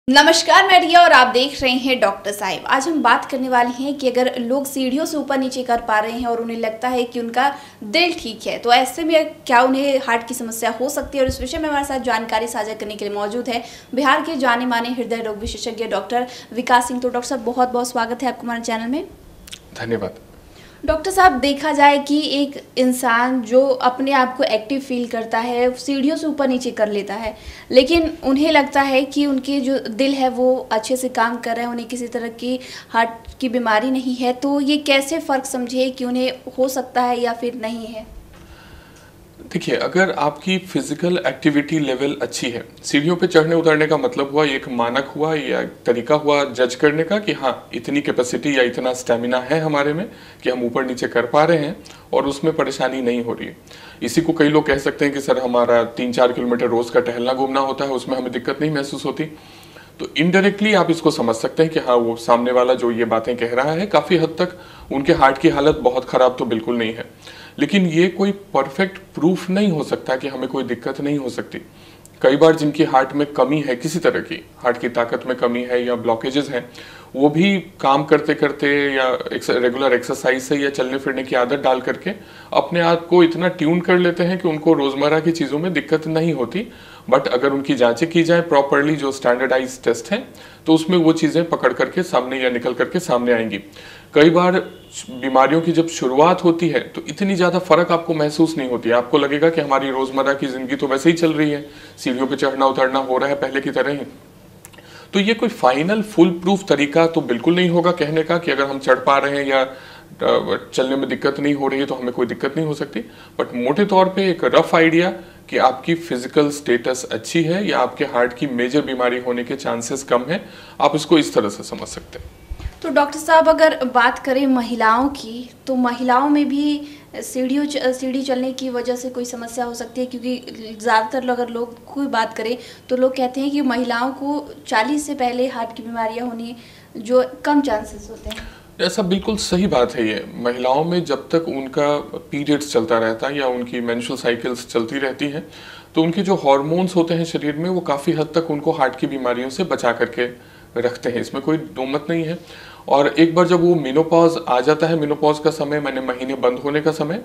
नमस्कार, मैं रिया और आप देख रहे हैं डॉक्टर साहिब। आज हम बात करने वाले हैं कि अगर लोग सीढ़ियों से ऊपर नीचे कर पा रहे हैं और उन्हें लगता है कि उनका दिल ठीक है, तो ऐसे में क्या उन्हें हार्ट की समस्या हो सकती है। और इस विषय में हमारे साथ जानकारी साझा करने के लिए मौजूद है बिहार के जाने माने हृदय रोग विशेषज्ञ डॉक्टर विकास सिंह। तो डॉक्टर साहब, बहुत बहुत स्वागत है आपको हमारे चैनल में। धन्यवाद। डॉक्टर साहब, देखा जाए कि एक इंसान जो अपने आप को एक्टिव फील करता है, सीढ़ियों से ऊपर नीचे कर लेता है, लेकिन उन्हें लगता है कि उनके जो दिल है वो अच्छे से काम कर रहा है, उन्हें किसी तरह की हार्ट की बीमारी नहीं है, तो ये कैसे फ़र्क समझे कि उन्हें हो सकता है या फिर नहीं है? देखिए, अगर आपकी फिजिकल एक्टिविटी लेवल अच्छी है, सीढ़ियों पे चढ़ने उतरने का मतलब हुआ एक मानक हुआ या एक तरीका हुआ जज करने का कि हाँ, इतनी कैपेसिटी या इतना स्टेमिना है हमारे में कि हम ऊपर नीचे कर पा रहे हैं और उसमें परेशानी नहीं हो रही है। इसी को कई लोग कह सकते हैं कि सर, हमारा 3-4 किलोमीटर रोज का टहलना घूमना होता है, उसमें हमें दिक्कत नहीं महसूस होती। तो इनडायरेक्टली आप इसको समझ सकते हैं कि हाँ, वो सामने वाला जो ये बातें कह रहा है काफी हद तक उनके हार्ट की हालत बहुत खराब तो बिल्कुल नहीं है, लेकिन ये कोई परफेक्ट प्रूफ नहीं हो सकता कि हमें कोई दिक्कत नहीं हो सकती। कई बार जिनकी हार्ट में कमी है, किसी तरह की हार्ट की ताकत में कमी है या ब्लॉकेजेस हैं, वो भी काम करते करते या रेगुलर एक्सरसाइज से या चलने फिरने की आदत डाल करके अपने आप को इतना ट्यून कर लेते हैं कि उनको रोजमर्रा की चीजों में दिक्कत नहीं होती। बट अगर उनकी जांचें की जाए प्रॉपरली, जो स्टैंडर्डाइज टेस्ट हैं, तो उसमें वो चीजें पकड़ करके सामने या निकल करके सामने आएंगी। कई बार बीमारियों की जब शुरुआत होती है तो इतनी ज्यादा फर्क आपको महसूस नहीं होती है। आपको लगेगा कि हमारी रोजमर्रा की जिंदगी तो वैसे ही चल रही है, सीढ़ियों पे चढ़ना उतरना हो रहा है पहले की तरह ही। तो ये कोई फाइनल फुल प्रूफ तरीका तो बिल्कुल नहीं होगा कहने का कि अगर हम चढ़ पा रहे हैं या चलने में दिक्कत नहीं हो रही है तो हमें कोई दिक्कत नहीं हो सकती। बट मोटे तौर पे एक रफ आइडिया कि आपकी फिजिकल स्टेटस अच्छी है या आपके हार्ट की मेजर बीमारी होने के चांसेस कम है, आप इसको इस तरह से समझ सकते हैं। तो डॉक्टर साहब, अगर बात करें महिलाओं की, तो महिलाओं में भी सीढ़ी चलने की वजह से कोई समस्या हो सकती है, क्योंकि ज़्यादातर अगर लोग कोई बात करें तो लोग कहते हैं कि महिलाओं को 40 से पहले हार्ट की बीमारियां होनी जो कम चांसेस होते हैं। ऐसा बिल्कुल सही बात है। ये महिलाओं में जब तक उनका पीरियड्स चलता रहता है या उनकी मेंस्ट्रुअल साइकिल्स चलती रहती हैं, तो उनके जो हार्मोन्स होते हैं शरीर में, वो काफ़ी हद तक उनको हार्ट की बीमारियों से बचा करके रखते हैं, इसमें कोई दो मत नहीं है। और एक बार जब वो मेनोपॉज आ जाता है, मेनोपॉज का समय माने महीने बंद होने का समय,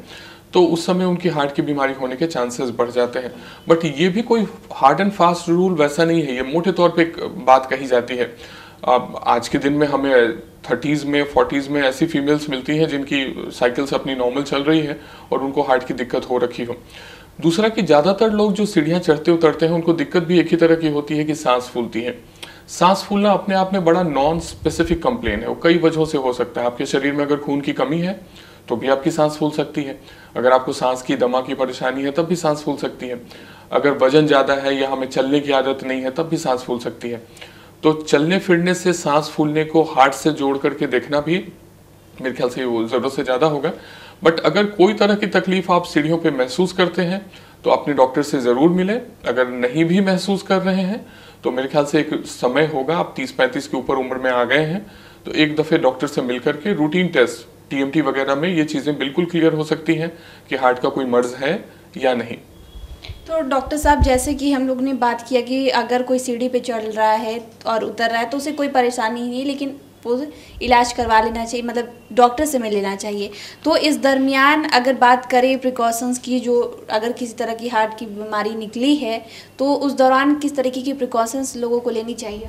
तो उस समय उनकी हार्ट की बीमारी होने के चांसेस बढ़ जाते हैं। बट ये भी कोई हार्ड एंड फास्ट रूल वैसा नहीं है, ये मोटे तौर पे एक बात कही जाती है। अब आज के दिन में हमें 30s में 40s में ऐसी फीमेल्स मिलती हैं जिनकी साइकिल्स अपनी नॉर्मल चल रही है और उनको हार्ट की दिक्कत हो रखी हो। दूसरा कि ज़्यादातर लोग जो सीढ़ियाँ चढ़ते उतरते हैं उनको दिक्कत भी एक ही तरह की होती है कि सांस फूलती है। सांस फूलना अपने आप में बड़ा नॉन स्पेसिफिक कंप्लेन है, वो कई वजहों से हो सकता है। आपके शरीर में अगर खून की कमी है तो भी आपकी सांस फूल सकती है, अगर आपको सांस की दमा की परेशानी है तब भी सांस फूल सकती है, अगर वजन ज़्यादा है या हमें चलने की आदत नहीं है तब भी सांस फूल सकती है। तो चलने फिरने से सांस फूलने को हार्ट से जोड़ करके देखना भी मेरे ख्याल से वो ज़रूरत से ज़्यादा होगा। बट अगर कोई तरह की तकलीफ आप सीढ़ियों पे महसूस करते हैं तो अपने डॉक्टर से ज़रूर मिलें। अगर नहीं भी महसूस कर रहे हैं तो मेरे ख्याल से एक समय होगा, आप 30-35 के ऊपर उम्र में आ गए हैं, तो एक दफ़े डॉक्टर से मिल करके रूटीन टेस्ट TMT वगैरह में ये चीज़ें बिल्कुल क्लियर हो सकती हैं कि हार्ट का कोई मर्ज है या नहीं। तो डॉक्टर साहब, जैसे कि हम लोग ने बात किया कि अगर कोई सीढ़ी पे चढ़ रहा है और उतर रहा है तो उसे कोई परेशानी नहीं है, लेकिन वो इलाज करवा लेना चाहिए, मतलब डॉक्टर से मिल लेना चाहिए। तो इस दरमियान अगर बात करें प्रिकॉशंस की, जो अगर किसी तरह की हार्ट की बीमारी निकली है तो उस दौरान किस तरीके की प्रिकॉशंस लोगों को लेनी चाहिए?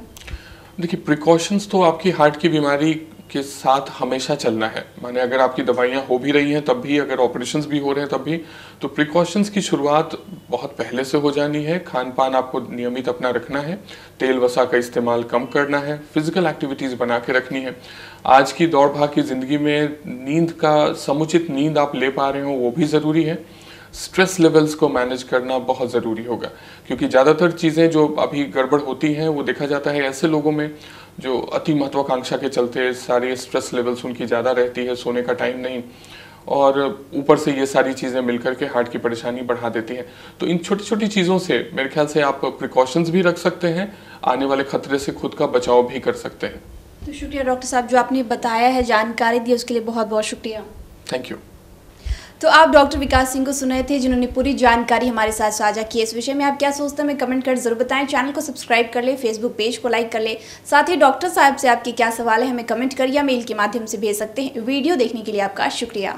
देखिए, प्रिकॉशंस तो आपकी हार्ट की बीमारी के साथ हमेशा चलना है। माने अगर आपकी दवाइयाँ हो भी रही हैं तब भी, अगर ऑपरेशंस भी हो रहे हैं तब भी, तो प्रिकॉशंस की शुरुआत बहुत पहले से हो जानी है। खान पान आपको नियमित अपना रखना है, तेल वसा का इस्तेमाल कम करना है, फिजिकल एक्टिविटीज़ बना के रखनी है। आज की दौड़ भाग की ज़िंदगी में नींद का समुचित नींद आप ले पा रहे हो वो भी ज़रूरी है। स्ट्रेस लेवल्स को मैनेज करना बहुत ज़रूरी होगा, क्योंकि ज़्यादातर चीज़ें जो अभी गड़बड़ होती हैं वो देखा जाता है ऐसे लोगों में जो अति महत्वाकांक्षा के चलते सारी स्ट्रेस लेवल्स उनकी ज़्यादा रहती है, सोने का टाइम नहीं, और ऊपर से ये सारी चीज़ें मिलकर के हार्ट की परेशानी बढ़ा देती हैं। तो इन छोटी छोटी चीज़ों से मेरे ख्याल से आप प्रिकॉशंस भी रख सकते हैं, आने वाले खतरे से खुद का बचाव भी कर सकते हैं। तो शुक्रिया डॉक्टर साहब, जो आपने बताया है, जानकारी दी, उसके लिए बहुत बहुत शुक्रिया। Thank you. तो आप डॉक्टर विकास सिंह को सुन रहे थे, जिन्होंने पूरी जानकारी हमारे साथ साझा की। इस विषय में आप क्या सोचते हैं हमें कमेंट कर जरूर बताएं। चैनल को सब्सक्राइब कर ले, फेसबुक पेज को लाइक कर ले। साथ ही डॉक्टर साहब से आपके क्या सवाल है हमें कमेंट कर या मेल के माध्यम से भेज सकते हैं। वीडियो देखने के लिए आपका शुक्रिया।